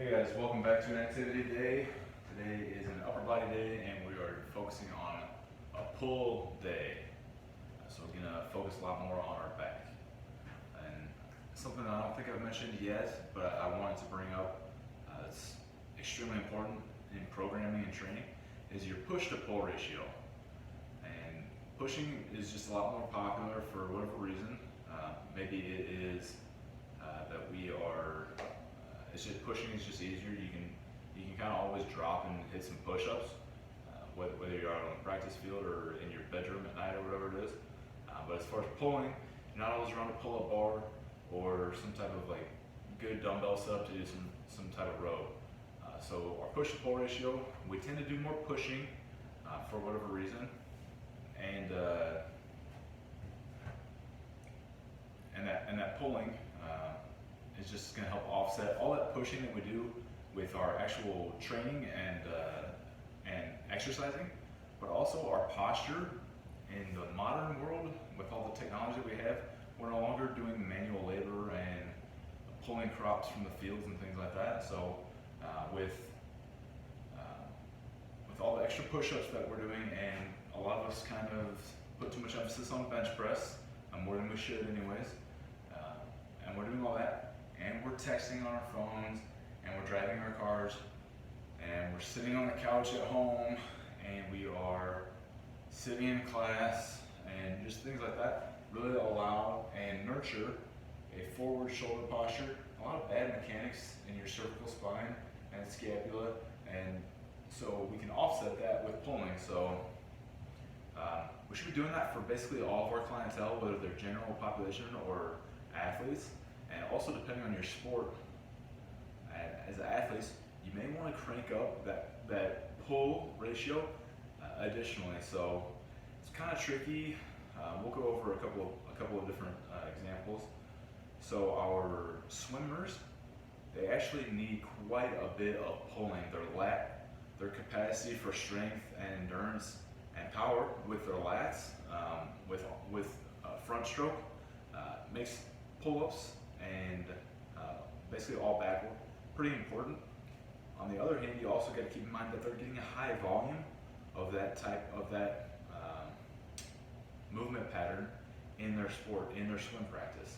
Hey guys, welcome back to an activity day. Today is an upper body day and we are focusing on a pull day. So we're gonna focus a lot more on our back. And something I don't think I've mentioned yet, but I wanted to bring up, it's extremely important in programming and training, is your push to pull ratio. And pushing is just a lot more popular for whatever reason. Maybe it is that we are it's just pushing is just easier. You can kind of always drop and hit some push-ups, whether you're out on the practice field or in your bedroom at night or whatever it is. But as far as pulling, you're not always around to pull a bar or some type of like good dumbbell setup to do some type of row. So our push to pull ratio, we tend to do more pushing for whatever reason, and that pulling is just going to help offset all that pushing that we do with our actual training and exercising, but also our posture. In the modern world, with all the technology that we have, we're no longer doing manual labor and pulling crops from the fields and things like that. So with all the extra push-ups that we're doing, and a lot of us kind of put too much emphasis on bench press, more than we should anyways, and we're doing all that, and we're texting on our phones, and we're driving our cars, and we're sitting on the couch at home, and we are sitting in class, and just things like that really allow and nurture a forward shoulder posture, a lot of bad mechanics in your cervical spine and scapula, and so we can offset that with pulling. So we should be doing that for basically all of our clientele, whether they're general population or athletes, and also depending on your sport. As athletes, you may want to crank up that pull ratio additionally. So it's kind of tricky. We'll go over a couple of different examples. So our swimmers, they actually need quite a bit of pulling. Their capacity for strength and endurance and power with their lats, with front stroke, makes pull-ups and basically all back work pretty important. On the other hand, you also got to keep in mind that they're getting a high volume of that movement pattern in their sport, in their swim practice.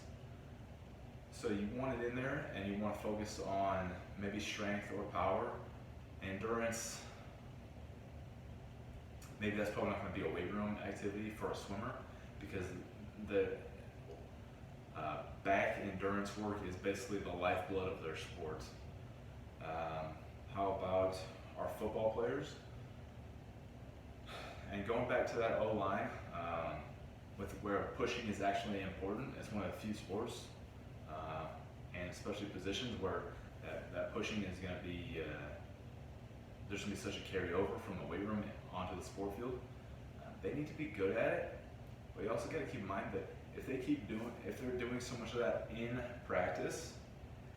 So you want it in there, and you want to focus on maybe strength or power, endurance. Maybe that's probably not going to be a weight room activity for a swimmer, because the back endurance work is basically the lifeblood of their sport. How about our football players? And going back to that O-line, with where pushing is actually important, it's one of the few sports, and especially positions where that pushing is going to be, there's going to be such a carryover from the weight room onto the sport field. They need to be good at it, but you also got to keep in mind that if they're doing so much of that in practice,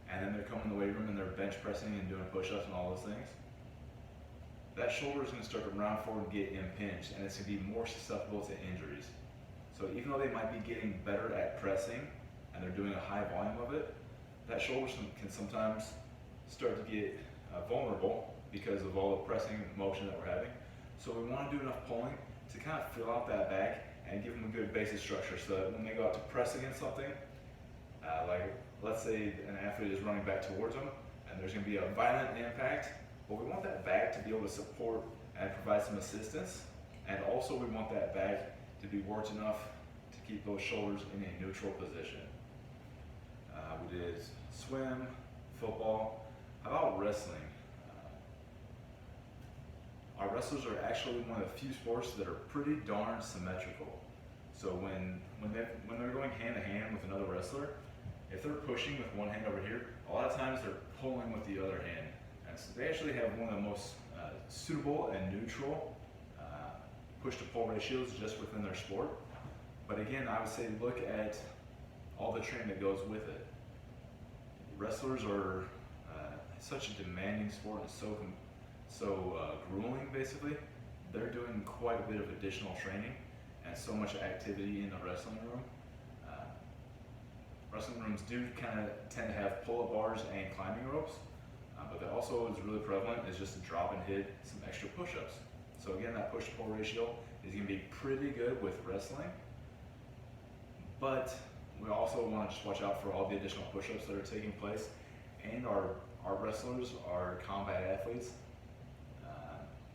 and then they're coming in the weight room and they're bench pressing and doing push-ups and all those things, that shoulder is going to start to round forward and get impinged, and it's going to be more susceptible to injuries. So even though they might be getting better at pressing and they're doing a high volume of it, that shoulder can sometimes start to get vulnerable because of all the pressing motion that we're having. So we want to do enough pulling to kind of fill out that back and give them a good basic structure, so that when they go out to press against something, like let's say an athlete is running back towards them and there's going to be a violent impact, but we want that back to be able to support and provide some assistance, and also we want that back to be worked enough to keep those shoulders in a neutral position. We did swim, football. How about wrestling? Our wrestlers are actually one of the few sports that are pretty darn symmetrical. So when they're going hand to hand with another wrestler, if they're pushing with one hand over here, a lot of times they're pulling with the other hand. And so they actually have one of the most suitable and neutral push-to-pull ratios just within their sport. But again, I would say look at all the training that goes with it. Wrestlers are such a demanding sport and so grueling, basically. They're doing quite a bit of additional training and so much activity in the wrestling room. Wrestling rooms do kind of tend to have pull-up bars and climbing ropes, But that also is really prevalent is just to drop and hit some extra push-ups. So again, that push-to-pull ratio is going to be pretty good with wrestling, but we also want to just watch out for all the additional push-ups that are taking place. And our wrestlers are combat athletes.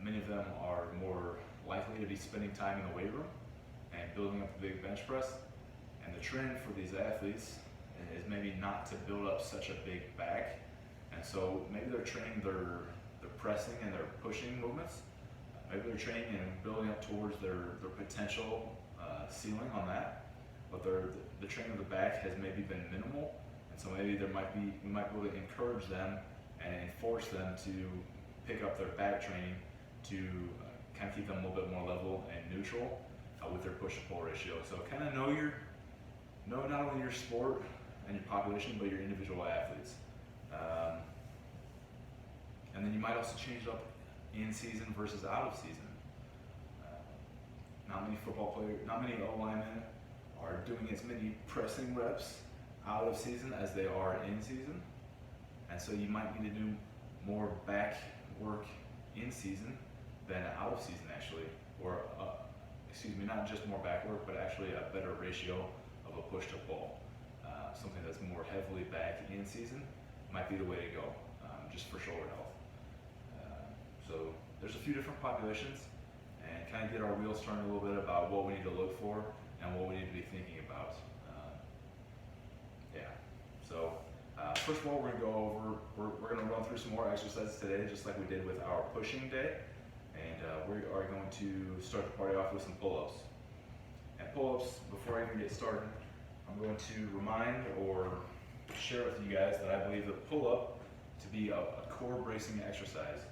Many of them are more likely to be spending time in the weight room and building up the big bench press. And the trend for these athletes is maybe not to build up such a big back. And so maybe they're training their pressing and their pushing movements. Maybe they're training and building up towards their potential ceiling on that. But the training of the back has maybe been minimal. And so maybe we might be able to encourage them and force them to pick up their back training to kind of keep them a little bit more level and neutral with their push-to-pull ratio. So kind of know not only your sport and your population, but your individual athletes. And then you might also change it up in season versus out of season. Not many O linemen are doing as many pressing reps out of season as they are in season. And so you might need to do more back work in season than out of season actually, or not just more back work, but actually a better ratio of a push to pull. Something that's more heavily back in season might be the way to go, just for shoulder health. So there's a few different populations, and kind of get our wheels turning a little bit about what we need to look for and what we need to be thinking about. So first of all, we're going to go over, we're going to run through some more exercises today, just like we did with our pushing day. And we are going to start the party off with some pull-ups. And pull-ups, before I even get started, I'm going to remind or share with you guys that I believe the pull-up to be a core bracing exercise.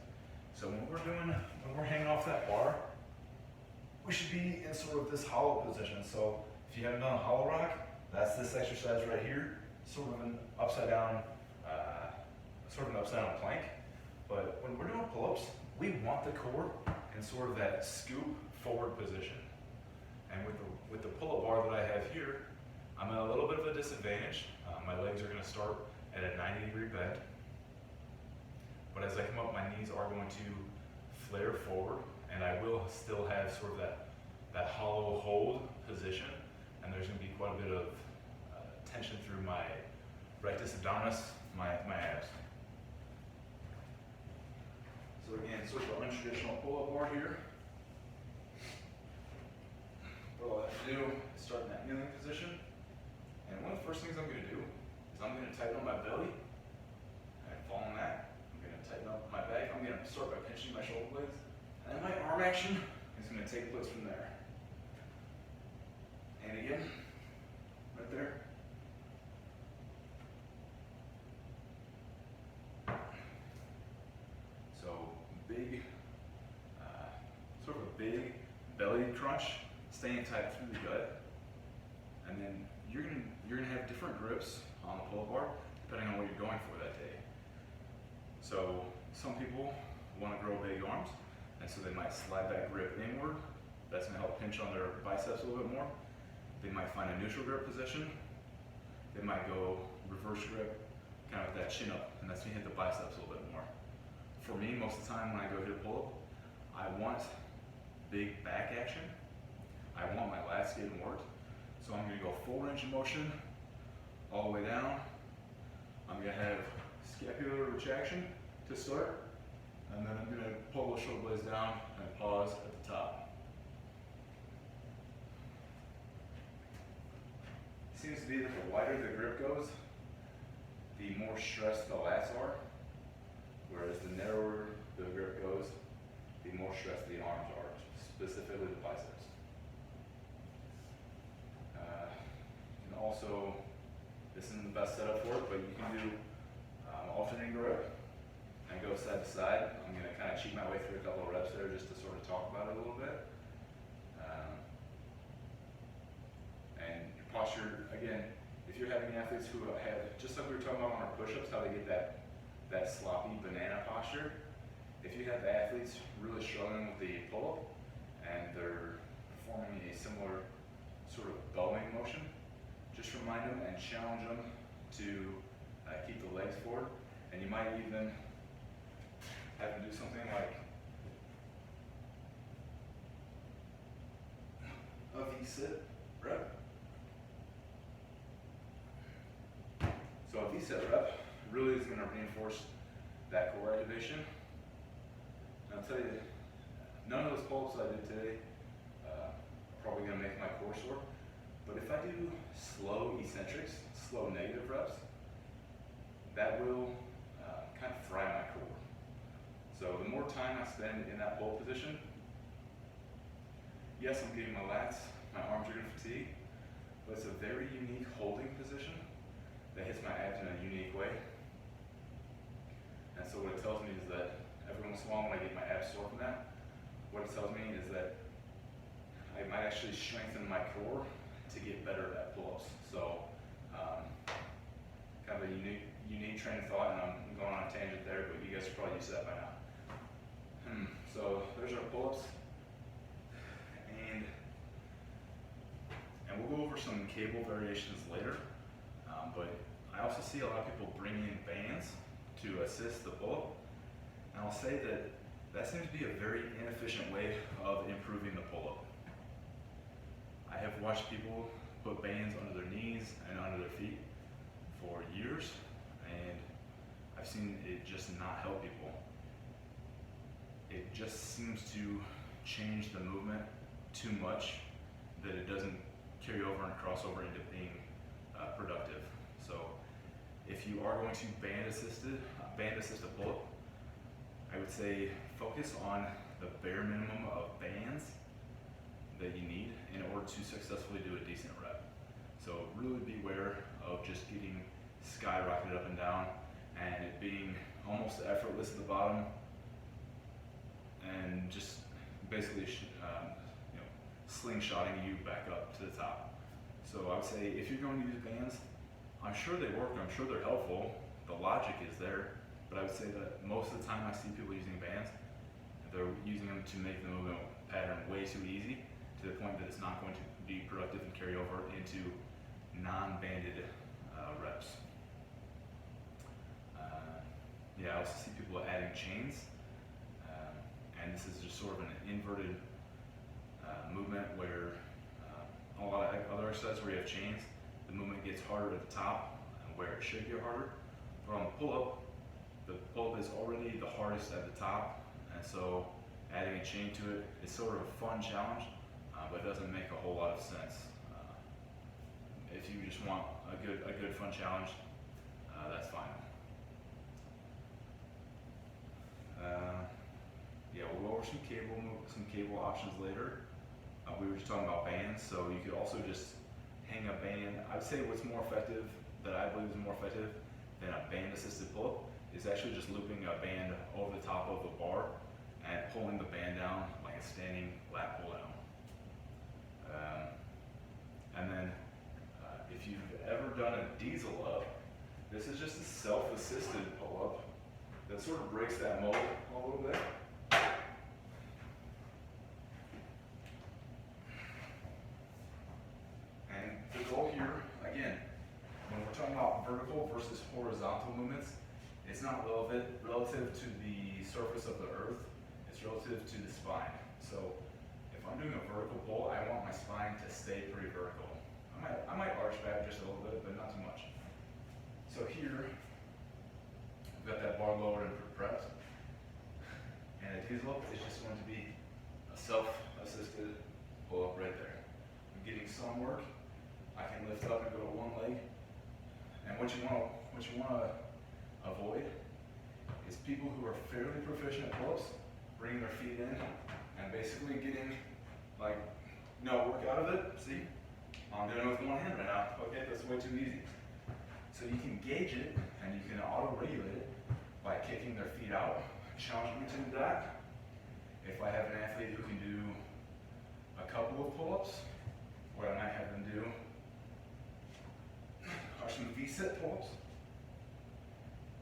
So when we're hanging off that bar, we should be in sort of this hollow position. So if you haven't done a hollow rock, that's this exercise right here, sort of an upside down plank. But when we're doing pull-ups, we want the core in sort of that scoop forward position. And with the pull-up bar that I have here, I'm at a little bit of a disadvantage. My legs are going to start at a 90-degree bend. But as I come up, my knees are going to flare forward, and I will still have sort of that hollow hold position. And there's going to be quite a bit of tension through my rectus abdominis, my abs. So again, sort of an untraditional pull-up bar here. What I'll have to do is start in that kneeling position. And one of the first things I'm going to do is I'm going to tighten up my belly. And following that, I'm going to tighten up my back. I'm going to start by pinching my shoulder blades. And then my arm action is going to take place from there. And again, right there. Sort of a big belly crunch, staying tight through the gut, and then you're gonna have different grips on the pull-up bar depending on what you're going for that day. So some people want to grow big arms, and so they might slide that grip inward. That's gonna help pinch on their biceps a little bit more. They might find a neutral grip position. They might go reverse grip, kind of with that chin up, and that's gonna hit the biceps a little bit more. For me, most of the time when I go hit a pull-up, I want big back action. I want my lats getting worked. So I'm going to go full range of motion all the way down. I'm going to have scapular retraction to start, and then I'm going to pull the shoulder blades down and pause at the top. It seems to be that the wider the grip goes, the more stressed the lats are, whereas the narrower the grip goes, the more stressed the arms are, specifically the biceps. And also, this isn't the best setup for it, but you can do alternating grip and go side to side. I'm going to kind of cheat my way through a couple of reps there just to sort of talk about it a little bit. And your posture, again, if you're having athletes who have, just like we were talking about on our push-ups, how they get that sloppy banana posture. If you have athletes really struggling with the pull-up and they're performing a similar sort of bowing motion, just remind them and challenge them to keep the legs forward. And you might even have them do something like a V-sit rep. So a V-sit rep really is going to reinforce that core activation. And I'll tell you, none of those pull-ups I did today are probably going to make my core sore. But if I do slow eccentrics, slow negative reps, that will kind of fry my core. So the more time I spend in that pull position, yes, I'm getting my lats, my arms are going to fatigue, but it's a very unique holding position that hits my abs in a unique way. And so what it tells me is that every once in a while when I get my abs sore from that, what it tells me is that I might actually strengthen my core to get better at pull-ups. So kind of a unique train of thought, and I'm going on a tangent there, but you guys are probably used to that by now. So there's our pull-ups, and we'll go over some cable variations later. But I also see a lot of people bring in bands to assist the pull-up, and I'll say that seems to be a very inefficient way of improving the pull-up. I have watched people put bands under their knees and under their feet for years, and I've seen it just not help people. It just seems to change the movement too much that it doesn't carry over and cross over into being productive. So if you are going to band assist a pull-up, I would say focus on the bare minimum of bands that you need in order to successfully do a decent rep. So really beware of just getting skyrocketed up and down and it being almost effortless at the bottom and just basically slingshotting you back up to the top. So I would say if you're going to use bands, I'm sure they work, I'm sure they're helpful, the logic is there, but I would say that most of the time I see people using bands, they're using them to make the movement pattern way too easy to the point that it's not going to be productive and carry over into non-banded reps. I also see people adding chains, and this is just sort of an inverted movement where a lot of other exercises where you have chains, the movement gets harder at the top where it should get harder. But on the pull-up, the pull-up is already the hardest at the top, and so adding a chain to it is sort of a fun challenge, but it doesn't make a whole lot of sense. If you just want a good fun challenge, that's fine. We'll go over some cable options later. We were just talking about bands, so you could also just hang a band. I would say what's more effective, that I believe is more effective than a band-assisted pull-up, is actually just looping a band over the top of a bar and pulling the band down like a standing lat pull down. And then if you've ever done a diesel up, this is just a self-assisted pull-up that sort of breaks that mold a little bit. And the goal here, again, when we're talking about vertical versus horizontal movements, it's not relative to the surface of the earth, it's relative to the spine. So if I'm doing a vertical pull, I want my spine to stay pretty vertical. I might arch back just a little bit, but not too much. So here, I've got that bar lowered and pressed. And a diesel up is just going to be a self-assisted pull-up right there. I'm getting some work. I can lift up and go to one leg. And what you want to avoid is people who are fairly proficient at pull-ups bringing their feet in and basically getting work out of it. See, I'm doing it with one hand right now. Okay, that's way too easy. So you can gauge it and you can auto-regulate it by kicking their feet out. Challenge me to do that. If I have an athlete who can do a couple of pull-ups, what I might have them do are some V-sit pull-ups.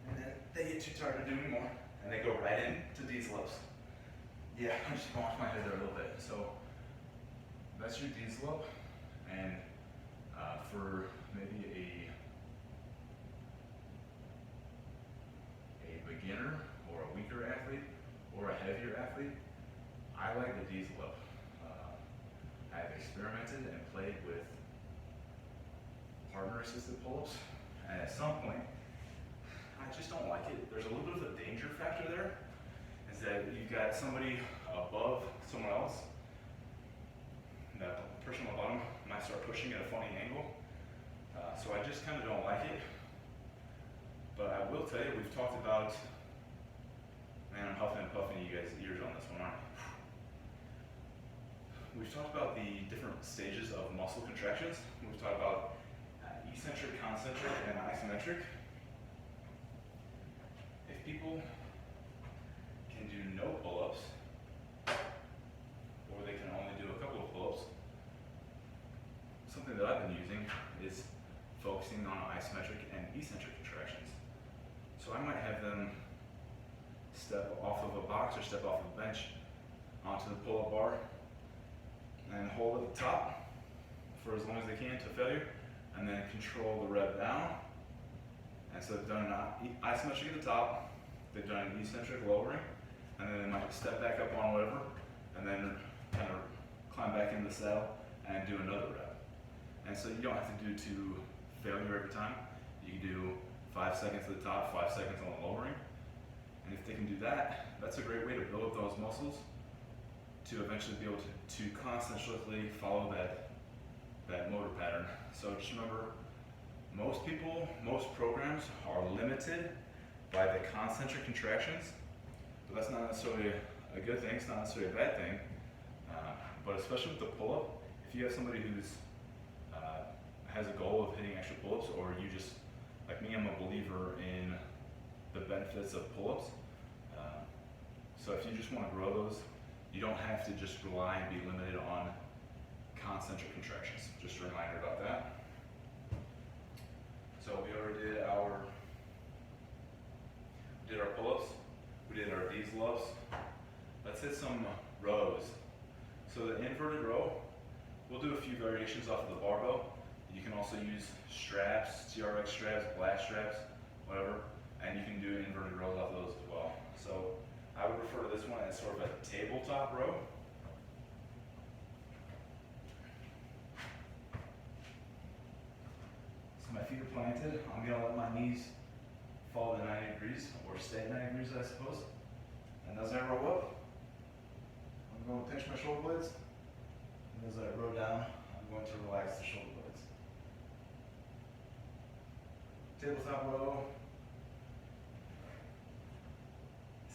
And then they get too tired of doing more, and they go right into diesel ups. Yeah, I just bonked my head there a little bit. So that's your diesel up, and for maybe a beginner or a weak weaker athlete or a heavier athlete, I like the diesel up. I've experimented and played with partner assisted pull-ups, and at some point, I just don't like it. There's a little bit of a danger factor there, is that you've got somebody above someone else. That person on the bottom might start pushing at a funny angle. So I just kind of don't like it. But I will tell you, we've talked about, man, I'm huffing and puffing you guys' ears on this one, aren't I? We've talked about the different stages of muscle contractions. We've talked about eccentric, concentric, and isometric. If people can do no pull-ups, or they can only do a couple of pull-ups, something that I've been using is focusing on isometric and eccentric contractions. So I might have them step off of a box or step off of a bench onto the pull-up bar and hold at the top for as long as they can to failure, and then control the rep down. And so they've done an isometric at the top, they've done an eccentric lowering, and then they might step back up on whatever, and then kind of climb back into the saddle and do another rep. And so you don't have to do to failure every time. You can do 5 seconds at the top, 5 seconds on the lowering. And if they can do that, that's a great way to build up those muscles to eventually be able to concentrically follow that motor pattern. So just remember, most people, most programs are limited by the concentric contractions, but that's not necessarily a good thing, it's not necessarily a bad thing. But especially with the pull-up, if you have somebody who's has a goal of hitting extra pull-ups, or you just, like me, I'm a believer in the benefits of pull-ups. So if you just want to grow those, you don't have to just rely and be limited on concentric contractions. Just a reminder about that. So we already did our pull-ups, we did our diesel ups. Let's hit some rows. So the inverted row, we'll do a few variations off of the barbell. You can also use straps, TRX straps, blast straps, whatever, and you can do inverted rows off those as well. So I would refer to this one as sort of a tabletop row. So my feet are planted. I'm going to let my knees fall to 90 degrees, or stay at 90 degrees, I suppose. And as I row up, I'm going to pinch my shoulder blades. And as I row down, I'm going to relax the shoulder blades. Tabletop row.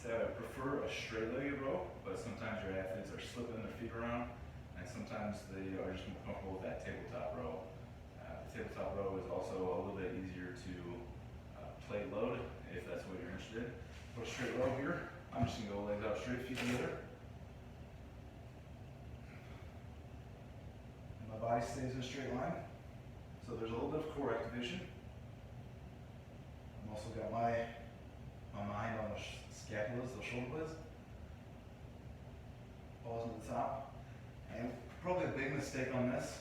So I prefer a straight-legged row, but sometimes your athletes are slipping their feet around, and sometimes they are just more comfortable with that tabletop row. The tabletop row is also a little bit easier to plate load, if that's what you're interested in. Put a straight row here. I'm just going to go legs out straight, feet together. And my body stays in a straight line. So there's a little bit of core activation. I've also got my mind on the scapulas, the shoulder blades. Balls at the top. And probably a big mistake on this,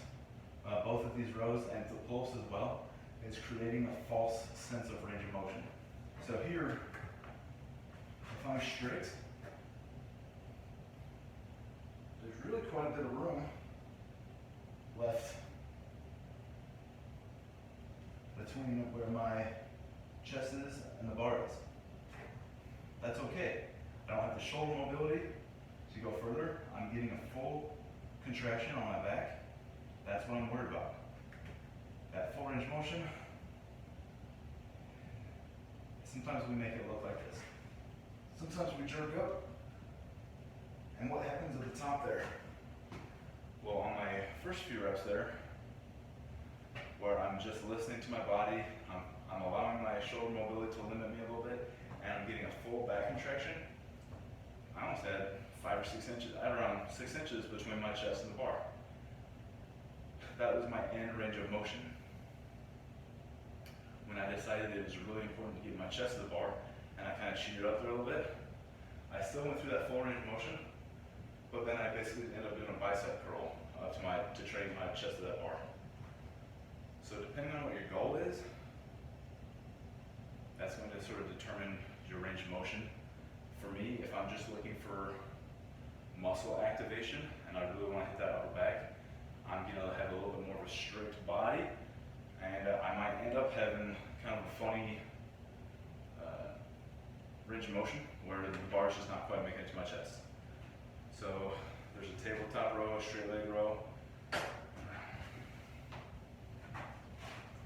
both of these rows and the pulse as well, is creating a false sense of range of motion. So here, if I'm straight, there's really quite a bit of room left between where my chest is and the bar is. That's okay. I don't have the shoulder mobility to go further. I'm getting a full contraction on my back. That's what I'm worried about. That full range of motion, sometimes we make it look like this. Sometimes we jerk up, and what happens at the top there? Well, on my first few reps there, where I'm just listening to my body, I'm allowing my shoulder mobility to limit me a little bit, and I'm getting a full back contraction. I almost had 5 or 6 inches, I had around 6 inches between my chest and the bar. That was my end range of motion. When I decided it was really important to get my chest to the bar, and I kind of cheated up there a little bit, I still went through that full range of motion, but then I basically ended up doing a bicep curl to train my chest to that bar. So depending on what your goal is, that's going to sort of determine your range of motion. For me, if I'm just looking for muscle activation and I really want to hit that upper back, I'm going to have a little bit more of a strict body, and I might end up having kind of a funny range of motion where the bar is just not quite making it to my chest. So there's a tabletop row, a straight leg row.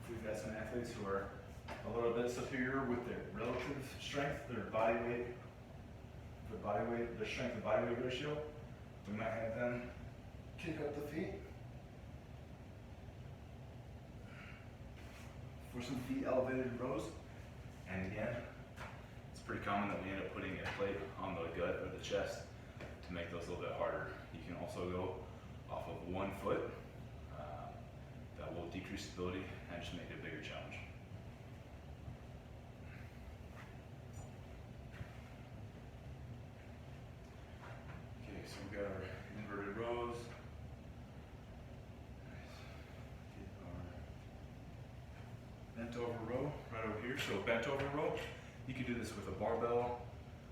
We've got some athletes who are a little bit superior with their relative strength, their body weight, their strength to body weight ratio. We might have them kick up the feet for some feet elevated rows. And again, it's pretty common that we end up putting a plate on the gut or the chest to make those a little bit harder. You can also go off of 1 foot. That will decrease stability and just make it a bigger challenge. Okay, so we got our inverted rows. Nice. Get our bent over row right over here. So bent over row, you could do this with a barbell,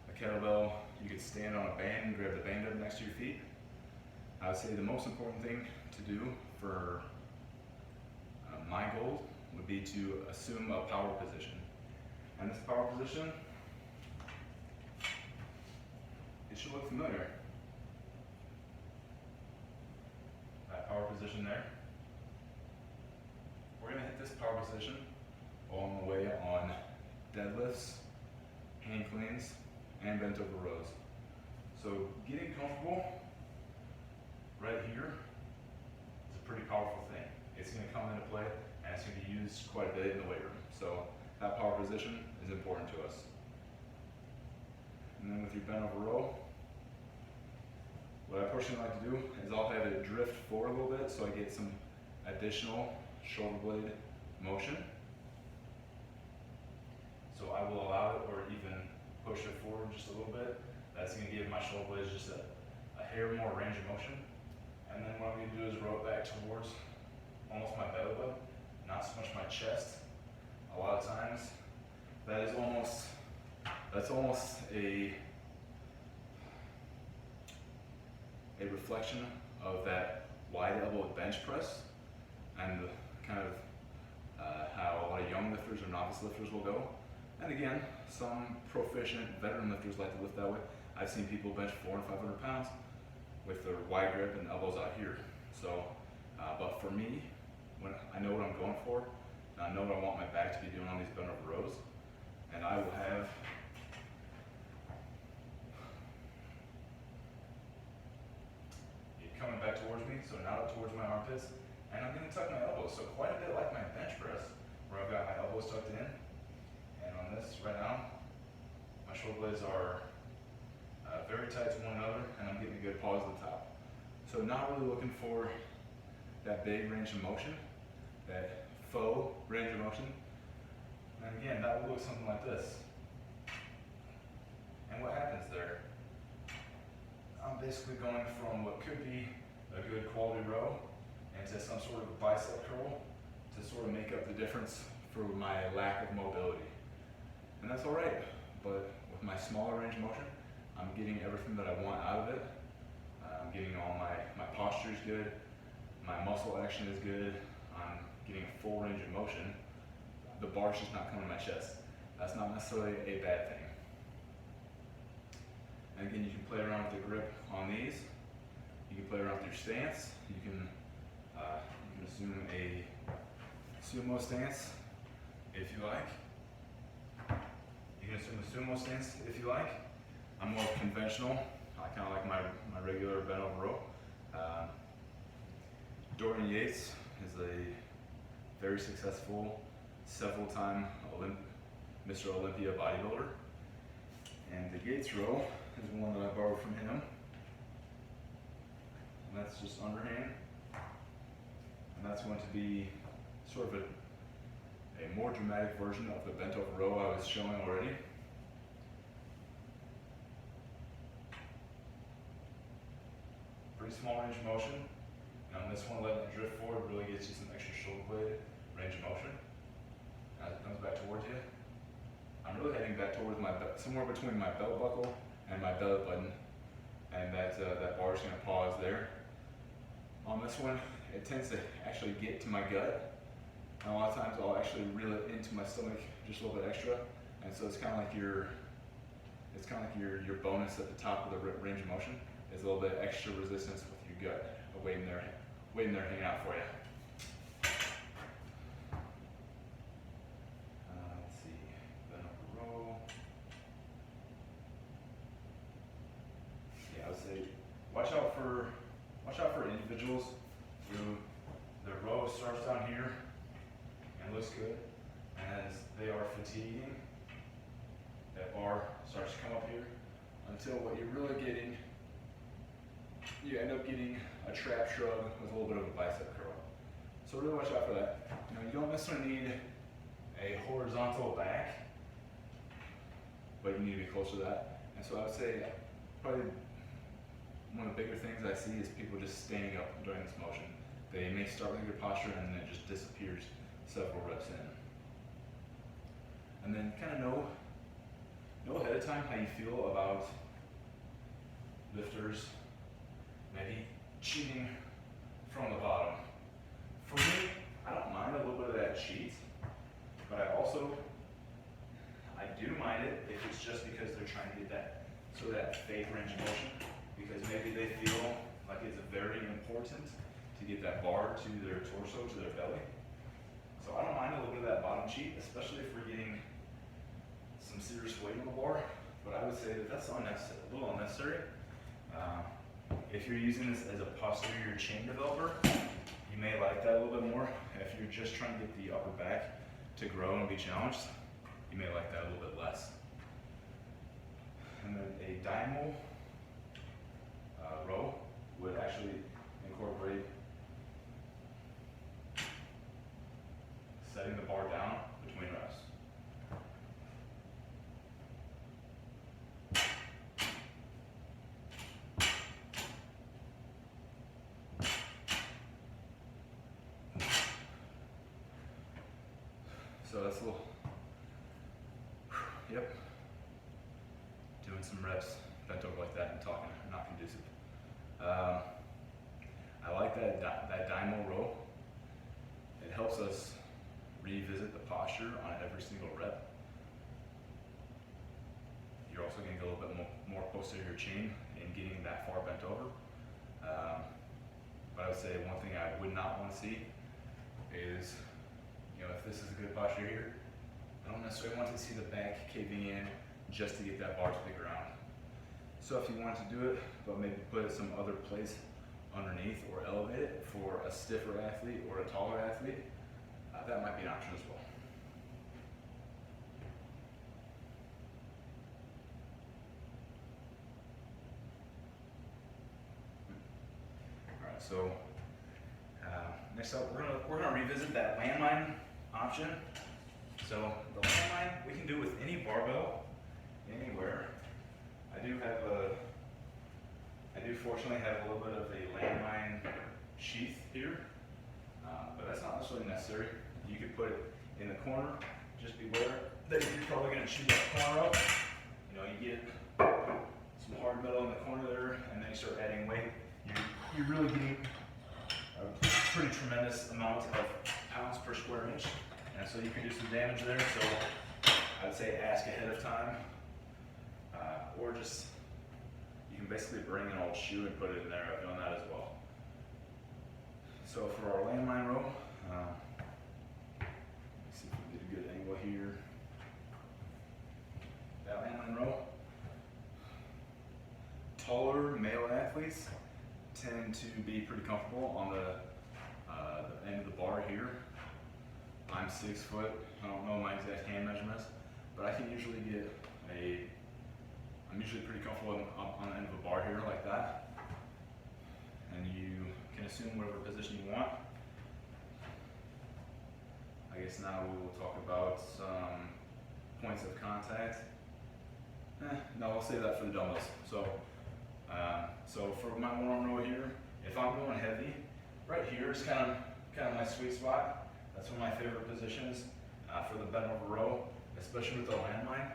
a kettlebell. You could stand on a band and grab the band up next to your feet. I would say the most important thing to do for my goal would be to assume a power position. And this power position, it should look familiar. That power position there. We're going to hit this power position along the way on deadlifts, hand cleans, and bent over rows. So getting comfortable right here is a pretty powerful thing. It's going to come into play and it's going to be used quite a bit in the weight room. So that power position is important to us. And then with your bent over row, what I personally like to do is I'll have it drift forward a little bit so I get some additional shoulder blade motion. So I will allow it or even push it forward just a little bit. That's going to give my shoulder blades just a hair more range of motion. And then what I'm going to do is roll it back towards almost my belly button, not so much my chest. A lot of times, that's almost a reflection of that wide elbow bench press and the kind of how a lot of young lifters or novice lifters will go. And again, some proficient veteran lifters like to lift that way. I've seen people bench 400 and 500 pounds with their wide grip and elbows out here. So, but for me, when I know what I'm going for, and I know what I want my back to be doing on these bent over rows, and I will have it coming back towards me, so not up towards my armpits, and I'm going to tuck my elbows, so quite a bit like my bench press, where I've got my elbows tucked in, and on this right now, my shoulder blades are very tight to one another, and I'm getting a good pause at the top. So not really looking for that big range of motion, that faux range of motion. And again, that will look something like this. And what happens there? I'm basically going from what could be a good quality row into some sort of bicep curl to sort of make up the difference for my lack of mobility. And that's all right, but with my smaller range of motion, I'm getting everything that I want out of it. I'm getting all my posture is good, my muscle action is good, I'm getting a full range of motion. The bar's just not coming to my chest. That's not necessarily a bad thing. And again, you can play around with the grip on these. You can play around with your stance. You can assume a sumo stance if you like. You can assume a sumo stance if you like. I'm more conventional. I kind of like my regular bent over row. Dorian Yates is a very successful, several-time Mr. Olympia bodybuilder. And the Gates row is one that I borrowed from him. And that's just underhand. And that's going to be sort of a more dramatic version of the bent over row I was showing already. Pretty small range of motion. And on this one, letting it drift forward really gets you some extra shoulder blade range of motion. As it comes back towards you, I'm really heading back towards somewhere between my belt buckle and my belly button, and that bar is going to pause there. On this one, it tends to actually get to my gut, and a lot of times I'll actually reel it into my stomach just a little bit extra, and so it's kind of like your bonus at the top of the range of motion is a little bit extra resistance with your gut waiting there hanging out for you. Let's see, bend over row. Yeah, I would say watch out for individuals who the row starts down here and looks good, and as they are fatiguing, that bar starts to come up here until what you're really getting, you end up getting a trap shrug with a little bit of a bicep curl. So really watch out for that. You don't necessarily need a horizontal back, but you need to be close to that. And so I would say probably one of the bigger things I see is people just standing up during this motion. They may start with a good posture and then it just disappears several reps in. And then kind of know ahead of time how you feel about lifters maybe cheating from the bottom. For me, I don't mind a little bit of that cheat, but I do mind it if it's just because they're trying to get that fake range of motion, because maybe they feel like it's very important to get that bar to their torso, to their belly. So I don't mind a little bit of that bottom cheat, especially if we're getting some serious weight on the bar, but I would say that's unnecessary, a little unnecessary. If you're using this as a posterior chain developer, you may like that a little bit more. If you're just trying to get the upper back to grow and be challenged, you may like that a little bit less. And then a diagonal row would actually incorporate setting the bar down between reps. So that's a little, yep, doing some reps bent over like that and talking, not conducive. I like that dymo row. It helps us revisit the posture on every single rep. You're also going to get a little bit more posterior chain in getting that far bent over. But I would say one thing I would not want to see is, if this is a good posture here, I don't necessarily want to see the back caving in just to get that bar to the ground. So if you want to do it, but maybe put it some other place underneath or elevate it for a stiffer athlete or a taller athlete, that might be an option as well. All right, so next up, we're gonna revisit that landmine option. So the landmine, we can do with any barbell, anywhere. I do fortunately have a little bit of a landmine sheath here, but that's not necessarily necessary. You could put it in the corner. Just beware that you're probably going to chew that corner up. You get some hard metal in the corner there, and then you start adding weight. You're really getting a pretty tremendous amount of pounds per square inch, and so you can do some damage there. So I'd say ask ahead of time, or just you can basically bring an old shoe and put it in there. I've done that as well. So for our landmine row, let's see if we can get a good angle here. That landmine row. Taller male athletes tend to be pretty comfortable on the end of the bar here. I'm 6 foot. I don't know my exact hand measurements, but I can usually get I'm usually pretty comfortable on the end of a bar here like that. And you can assume whatever position you want. I guess now we will talk about some points of contact. No, I'll save that for the dumbbells. So for my one arm row here, if I'm going heavy, right here is kind of my sweet spot. That's one of my favorite positions for the bent over row, especially with the landmine.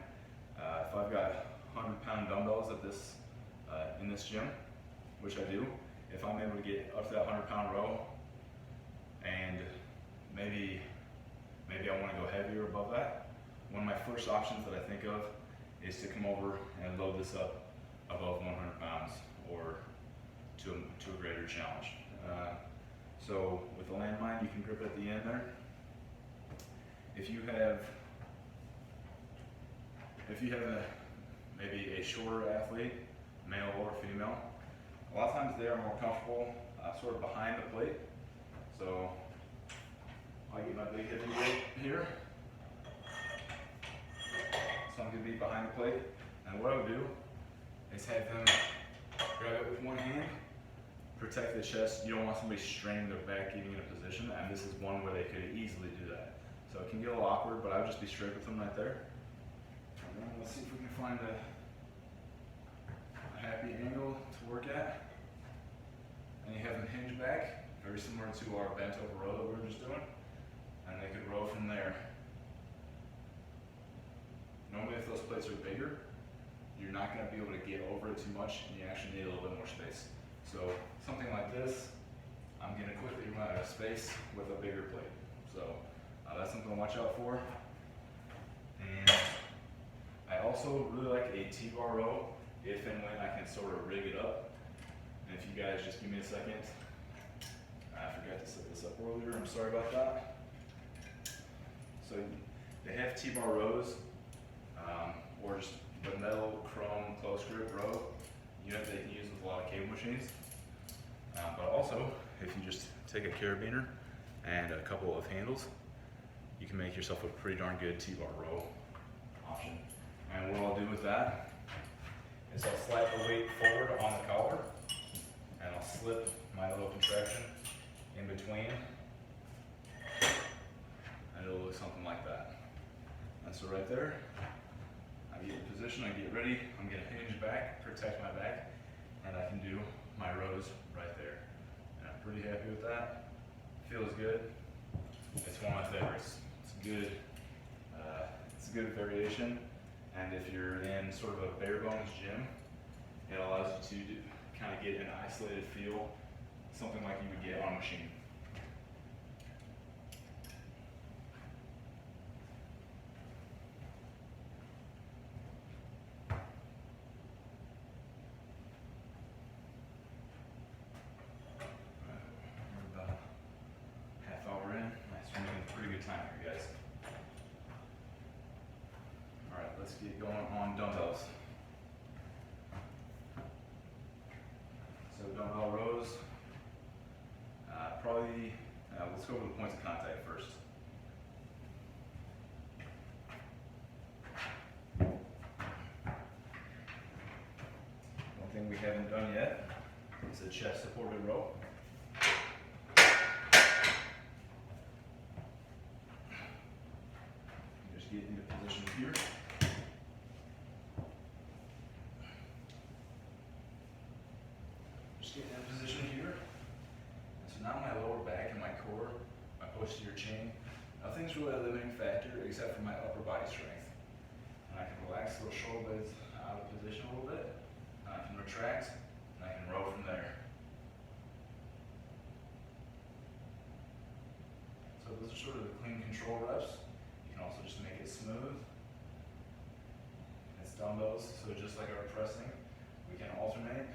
If I've got 100-pound dumbbells at this in this gym, which I do, if I'm able to get up to that 100-pound row, and maybe I want to go heavier above that, one of my first options that I think of is to come over and load this up above 100 pounds or to a greater challenge. So with the landmine, you can grip at the end there. If you have maybe a shorter athlete, male or female, a lot of times they are more comfortable sort of behind the plate. So I'll get my big heavy weight here. So I'm going to be behind the plate, and what I would do is have them grab it with one hand, protect the chest. You don't want somebody straining their back getting in a position, and this is one where they could easily do that. So it can get a little awkward, but I would just be straight with them right there. And then let's see if we can find a happy angle to work at. And you have them hinge back, very similar to our bent over row that we were just doing, and they could row from there. Normally if those plates are bigger, you're not going to be able to get over it too much, and you actually need a little bit more space. So something like this, I'm going to quickly run out of space with a bigger plate. So that's something to watch out for. And I also really like a T-bar row if and when I can sort of rig it up. And if you guys just give me a second, I forgot to set this up earlier, I'm sorry about that. So they have T-bar rows, or just the metal chrome close grip row unit that you can use with a lot of cable machines. But also, if you just take a carabiner and a couple of handles, you can make yourself a pretty darn good T-bar row option. And what I'll do with that is I'll slide the weight forward on the collar, and I'll slip my little contraption in between, and it'll look something like that. And so right there, I get in position, I get ready, I'm going to hinge back, protect my back, and I can do my rows right there. And I'm pretty happy with that. Feels good. It's one of my favorites. It's a good variation, and if you're in sort of a bare bones gym, it allows you to kind of get an isolated feel, something like you would get on a machine. We're about half hour in. Nice, we're making a pretty good time here, guys. All right, let's get going on dumbbells. So dumbbell rows, let's go over the points of contact first. One thing we haven't done yet is a chest supported row. Just get into position here. Just get in position here. So now my lower back and my core, my posterior chain, nothing's really a limiting factor except for my upper body strength. And I can relax those shoulder blades out of position a little bit, and I can retract, and I can row from there. So those are sort of the clean control reps. You can also just make it smooth. It's dumbbells, so just like our pressing, we can alternate,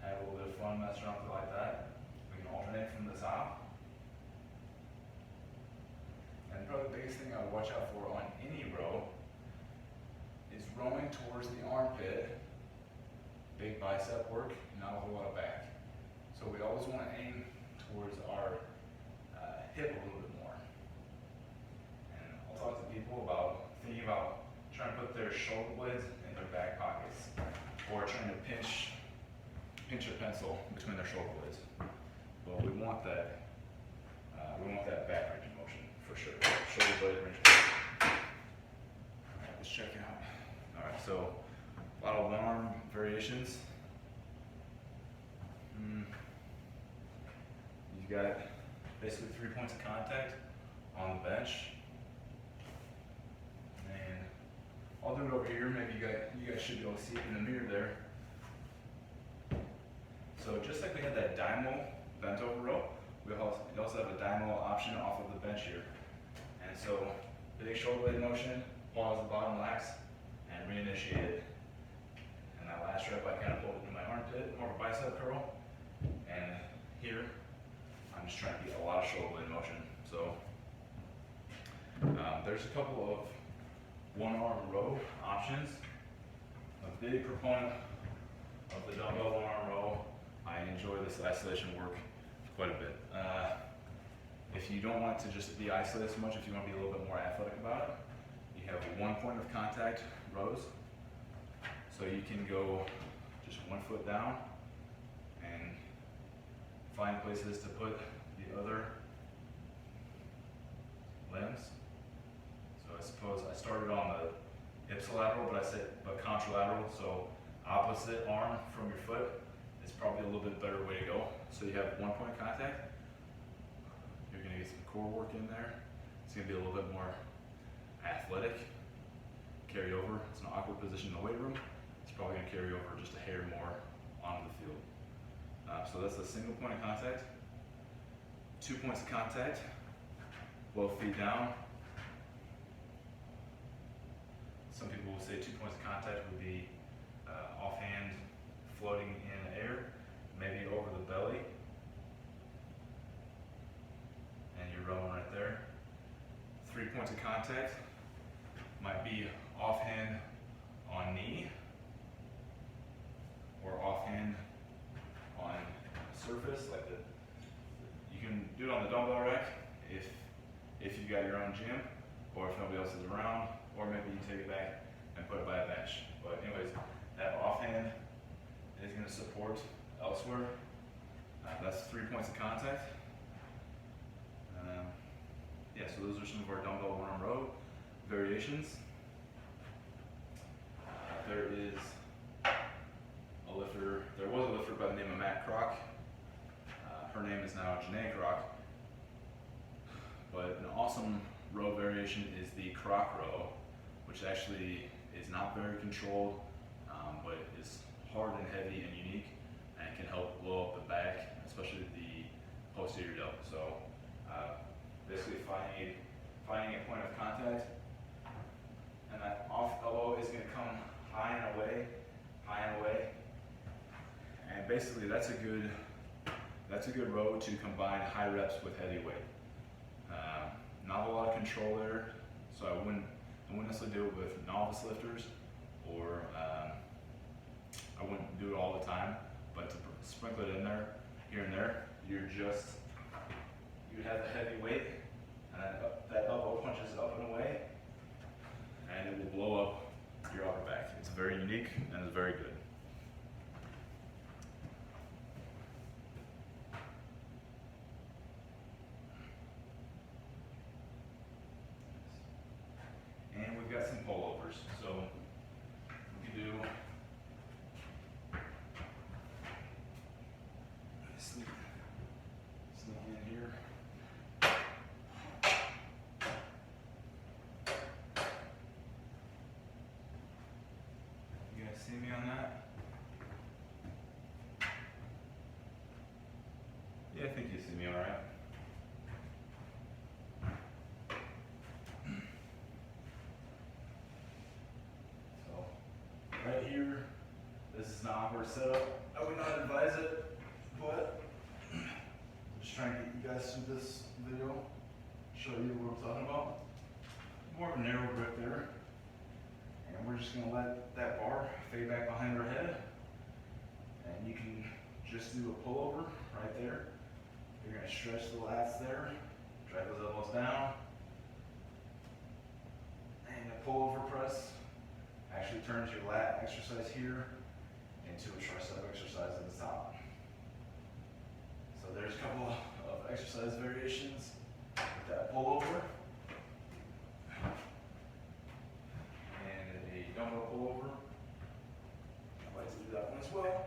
have a little bit of fun messing around with it like that. We can alternate from the top. And probably the biggest thing I would watch out for on any row is rowing towards the armpit, big bicep work, not a whole lot of back. So we always want to aim towards our hip a little bit more. And I'll talk to people about thinking about trying to put their shoulder blades in their back pockets, or trying to pinch a pencil between their shoulder blades. But we want that back range of motion for sure. Shoulder blade range of motion. All right, let's check it out. All right, so a lot of one arm variations. You've got basically 3 points of contact on the bench, and I'll do it over here. Maybe you guys should be able to see it in the mirror there. So just like we had that Dymo bent over row, we also have a Dymo option off of the bench here. And so big shoulder blade motion, pause the bottom lax, and reinitiate it. And that last rep I kind of pulled into my armpit, more of a bicep curl. And here, I'm just trying to get a lot of shoulder blade motion. So there's a couple of one arm row options. A big proponent of the dumbbell one arm row. I enjoy this isolation work quite a bit. If you don't want to just be isolated so much, if you want to be a little bit more athletic about it, you have 1 point of contact rows. So you can go just 1 foot down and find places to put the other limbs. So I suppose I started on the ipsilateral, but contralateral, so opposite arm from your foot is probably a little bit better way to go. So you have 1 point of contact. You're gonna get some core work in there. It's gonna be a little bit more athletic. Carry over. It's an awkward position in the weight room. It's probably gonna carry over just a hair more onto the field. So that's a single point of contact. 2 points of contact. Both feet down. Some people will say 2 points of contact would be offhand floating in the air, maybe over the belly. And you're rolling right there. 3 points of contact might be offhand on knee or offhand on surface like the. You can do it on the dumbbell rack if you got your own gym, or if nobody else is around, or maybe you take it back and put it by a bench. But anyways, that offhand is going to support elsewhere. That's 3 points of contact. Yeah, so those are some of our dumbbell one arm row variations. There was a lifter by the name of Matt Kroc. Her name is now Janae Kroc. But an awesome row variation is the Kroc row, which actually is not very controlled, but is hard and heavy and unique, and can help blow up the back, especially the posterior delt. So basically finding a point of contact, and that off elbow is going to come high and away, and basically that's a good row to combine high reps with heavy weight. Not a lot of control there, so I wouldn't necessarily do it with novice lifters, or I wouldn't do it all the time. But to sprinkle it in there, here and there, you have the heavy weight, and that elbow punches up and away, and it will blow up your upper back. It's very unique and it's very good. And we've got some pullovers, so we can do sneak in here. You guys see me on that? Yeah, I think you see me all right. Right here, this is an awkward setup. I would not advise it, but I'm just trying to get you guys through this video, show you what I'm talking about. More of a narrow grip there. And we're just gonna let that bar fade back behind our head. And you can just do a pullover right there. You're gonna stretch the lats there, drag those elbows down, and a pullover press actually turns your lat exercise here into a tricep exercise at the top. So there's a couple of exercise variations with that pullover. And a dumbbell pullover. I like to do that one as well.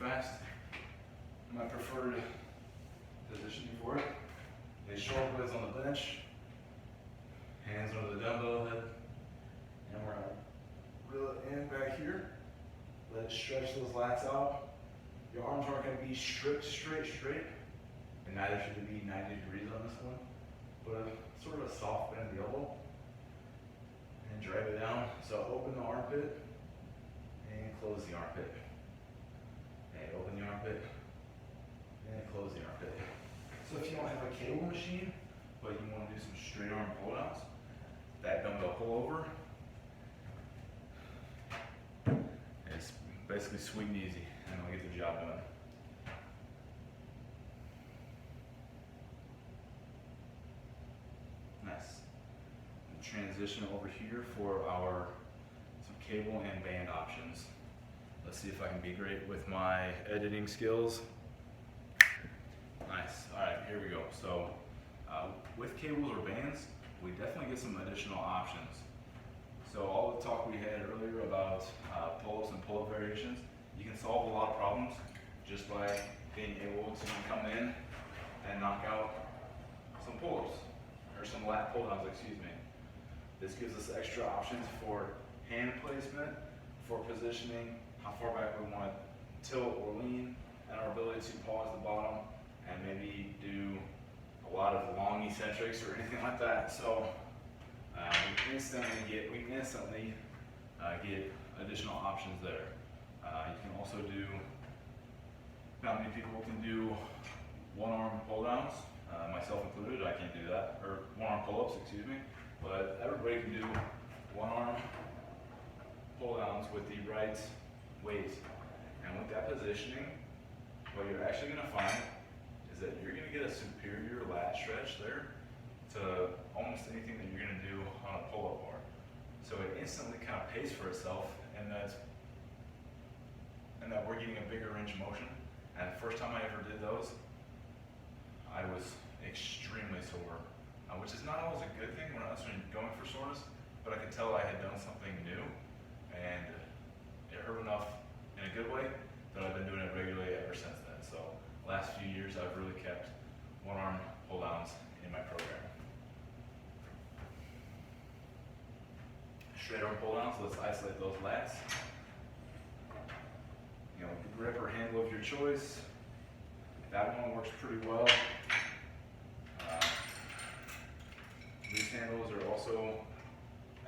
fast. My preferred positioning for it is shoulder blades on the bench, hands under the dumbbell head, and we're gonna reel it in back here. Let it stretch those lats out. Your arms aren't gonna be stripped straight, and neither should it be 90 degrees on this one, but sort of a soft bend of the elbow, and drive it down. So open the armpit, and close the armpit, and open the armpit, and close the armpit. So if you don't have a cable machine, but you want to do some straight arm pull downs, that dumbbell pullover is basically sweet and easy, and it'll get the job done. Nice. And transition over here for our some cable and band options. Let's see if I can be great with my editing skills. Nice. All right, here we go. So with cables or bands, we definitely get some additional options. So all the talk we had earlier about pull-ups and pull-up variations, you can solve a lot of problems just by being able to come in and knock out some pull-ups, or some lat pull-downs, excuse me. This gives us extra options for hand placement, for positioning, how far back we want to tilt or lean, and our ability to pause the bottom and maybe do a lot of long eccentrics or anything like that. So we instantly get additional options there. You can also do, not many people can do one arm pull downs, myself included. I can't do that, or one arm pull ups, excuse me, but everybody can do one arm pull downs with the right weight. And with that positioning, what you're actually going to find is that you're going to get a superior lat stretch there to almost anything that you're going to do on a pull-up bar. So it instantly kind of pays for itself, and that we're getting a bigger range of motion. And the first time I ever did those, I was extremely sore, which is not always a good thing when I was going for soreness, but I could tell I had done something new, and it hurt enough in a good way that I've been doing it regularly ever since then. So last few years, I've really kept one arm pull downs in my program. Straight arm pull downs, let's isolate those lats. You know, grip or handle of your choice. That one works pretty well. These handles are also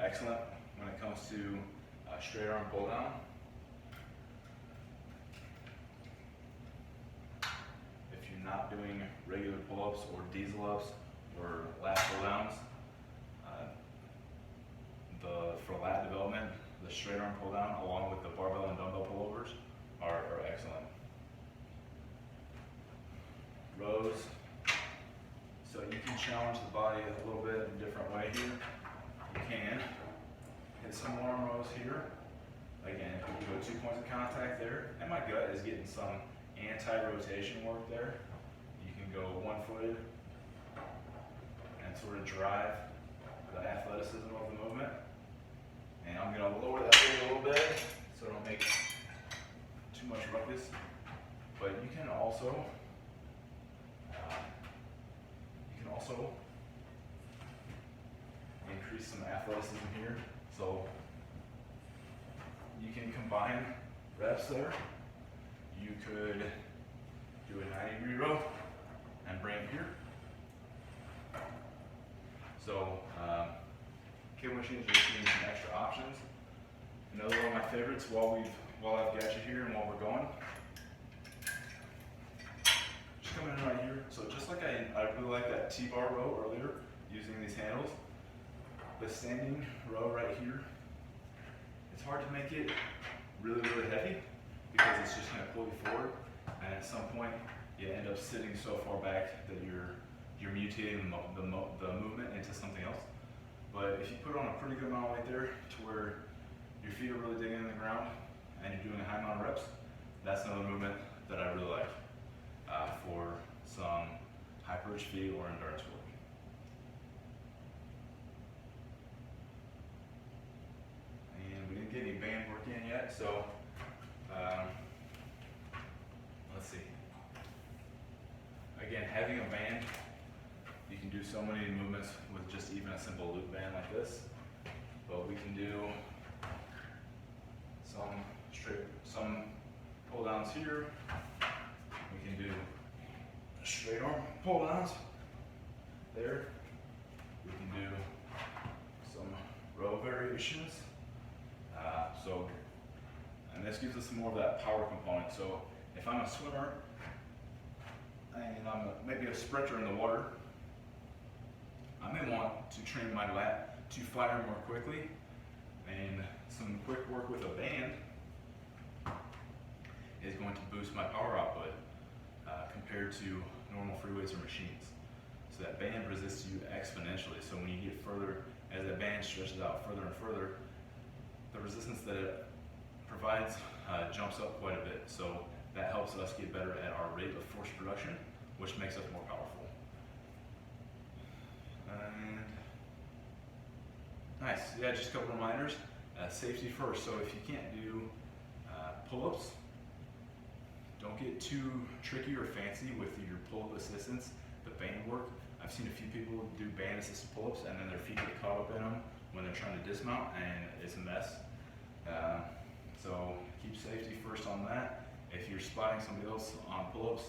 excellent when it comes to straight arm pull down. If you're not doing regular pull-ups or diesel ups or lat pull downs, for lat development, the straight arm pull down along with the barbell and dumbbell pullovers are excellent. Rows. So you can challenge the body a little bit in a different way here. You can hit some arm rows here. Again, you go 2 points of contact there, and my gut is getting some anti-rotation work there. You can go one-footed and sort of drive the athleticism of the movement. And I'm going to lower that weight a little bit so I don't make too much ruckus. But you can also increase some athleticism here. So you can combine reps there. You could do a 90-degree row and bring it here. So cable machines are just giving some extra options. Another one of my favorites while I've got you here and while we're going. Just coming in right here. So just like I really like that T-bar row earlier using these handles, the standing row right here, it's hard to make it really, really heavy because it's just going to pull you forward, and at some point you end up sitting so far back that you're mutating the movement into something else. But if you put on a pretty good amount of weight there to where your feet are really digging in the ground and you're doing a high amount of reps, that's another movement that I really like for some hypertrophy or endurance work. And we didn't get any band work in yet, so having a band, you can do so many movements with just even a simple loop band like this. But we can do some pull downs here. We can do straight arm pull downs there. We can do some row variations. And this gives us more of that power component. So if I'm a swimmer and I'm maybe a sprinter in the water, I may want to train my lat to fire more quickly, and some quick work with a band is going to boost my power output compared to normal free weights or machines. So that band resists you exponentially. So when you get further, as that band stretches out further and further, the resistance that it provides jumps up quite a bit. So that helps us get better at our rate of force production, which makes us more powerful. And nice, yeah, just a couple reminders. Safety first, so if you can't do pull-ups, don't get too tricky or fancy with your pull-up assistance, the band work. I've seen a few people do band assisted pull-ups and then their feet get caught up in them when they're trying to dismount, and it's a mess. So keep safety first on that. If you're spotting somebody else on pull-ups,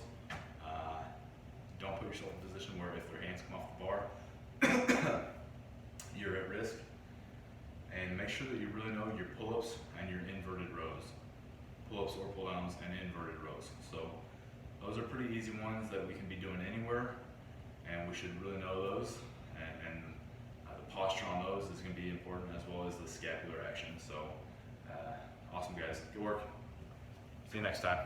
don't put yourself in a position where if their hands come off the bar, you're at risk. And make sure that you really know your pull-ups and your inverted rows. Pull-ups or pull-downs and inverted rows. So those are pretty easy ones that we can be doing anywhere, and we should really know those. And the posture on those is going to be important, as well as the scapular action. So awesome, guys. Good work. See you next time.